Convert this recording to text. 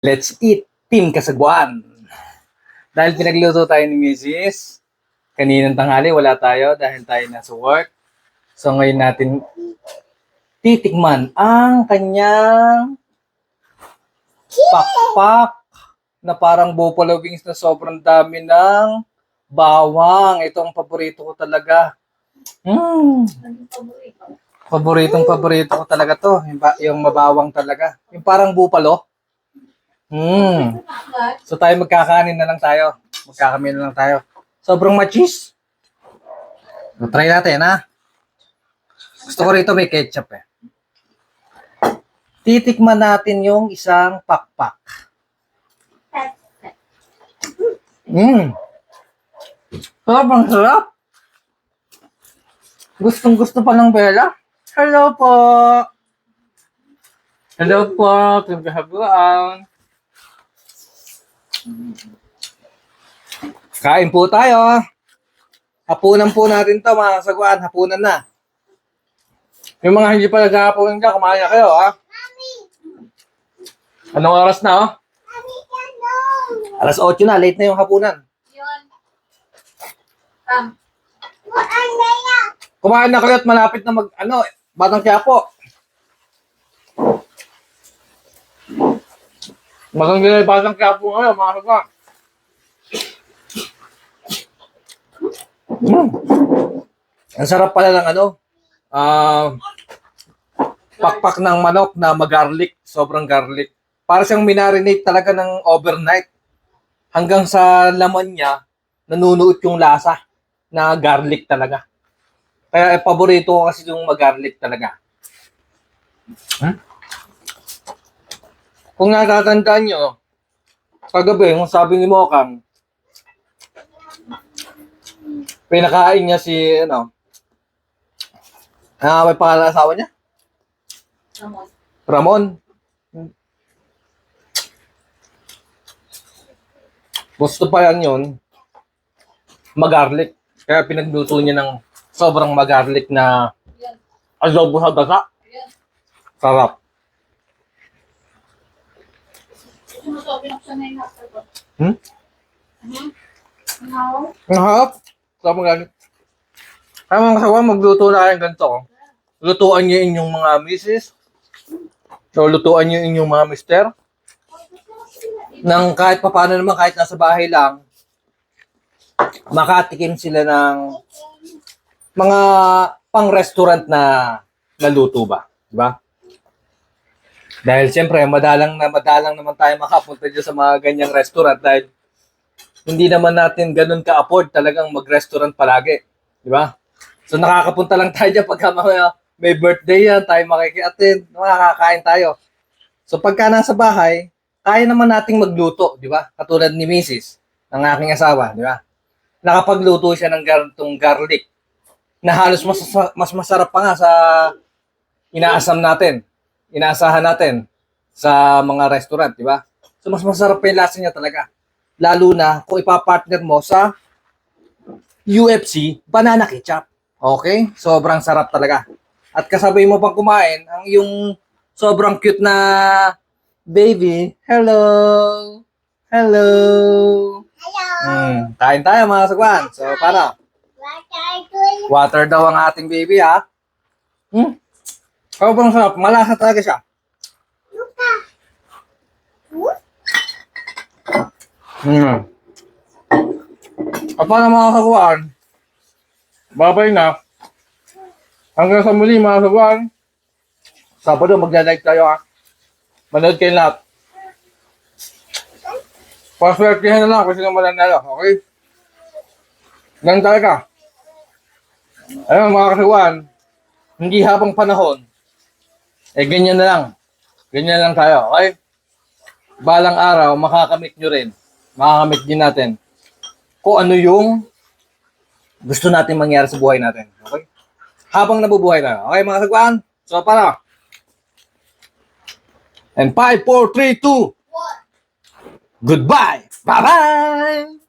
Let's eat, Team Kasagwan. Dahil pinagluto tayo ni Mrs. Kaninang tanghali, wala tayo dahil tayo nasa work. So ngayon natin titikman ang kanyang pakpak na parang buffalo wings na sobrang dami ng bawang. Ito ang paborito ko talaga. Paborito ko talaga to. Yung mabawang talaga. Yung parang buffalo. So tayo magkakanin na lang tayo. Magkakamin na lang tayo. Sobrang machis. Try natin, ha? Gusto ko rito may ketchup, eh. Titikman natin yung isang pakpak. Sobrang sarap. Gustong gusto pa ng Bella. Hello po. Hello po. Kagahaglaan. Kain po tayo. Hapunan po natin to, mga kasagwan. Hapunan na. Yung mga hindi pa naghahapunan dyan, kumain na kayo, ha? Anong oras na, oh? Alas 8 na, late na yung hapunan. Kumain na kayo at malapit na Batang Quiapo. Maganda yung Batang Quiapo ngayon, mga kasagwan. Ang sarap pala ng pakpak ng manok na mag-garlic, sobrang garlic. Para siyang minarinate talaga ng overnight. Hanggang sa laman niya, nanunuot yung lasa na garlic talaga. Kaya paborito ko kasi yung mag-garlic talaga. Kung natatandaan nyo, kagabi, kung sabi ni Mokang, pinakain niya si, may pangalan asawa niya? Ramon. Gusto pa yan yun, mag-garlic. Kaya pinagluto niya ng sobrang mag-garlic na adobo sa gata. Sarap. Nahap. Sarap mag-garlic. Kaya mga kasawa, magluto na kayo ganito. Lutuan niyo inyong mga misis. So, lutuan niyo inyong mga mister. Nang kahit papaano naman, kahit nasa bahay lang, makatikim sila ng mga pang-restaurant na naluto ba? Diba? Dahil siyempre, madalang naman tayo makapunta dyan sa mga ganyang restaurant dahil hindi naman natin ganun ka-afford talagang mag-restaurant palagi. Diba? So, nakakapunta lang tayo dyan pagka may birthday yan, tayo makiki-attend, makakakain tayo. So, pagka nasa bahay, kaya naman nating magluto, di ba? Katulad ni Mrs., ng aking asawa, di ba? Nakapagluto siya ng ganitong garlic na halos mas masarap pa nga sa inaasahan natin sa mga restaurant, di ba? So, mas masarap pa yung lasa niya talaga. Lalo na kung ipapartner mo sa UFC banana ketchup. Okay? Sobrang sarap talaga. At kasabay mo pang kumain ang yung sobrang cute na baby. Hello! Hello! Kain tayo mga kasagwan. So, paano? Water daw ang ating baby, ha? Sobrang sarap. Malasa talaga siya. At paano mga kasagwan? Babay na. Hanggang sa muli mga kasagwan. Sabado magla-like tayo, ha? Manood kayo lahat. Paswertihan na lang kung sino mananalo, okay? Ganun talaga. Ayun mga kasagwan, hindi habang panahon, ganyan na lang. Ganyan lang tayo, okay? Balang araw, makakamit nyo rin. Makakamit din natin kung ano yung gusto natin mangyari sa buhay natin, okay? Habang nabubuhay tayo, okay mga kasagwan? So, para. And 5, 4, 3, 2, 1. Goodbye! Bye-bye!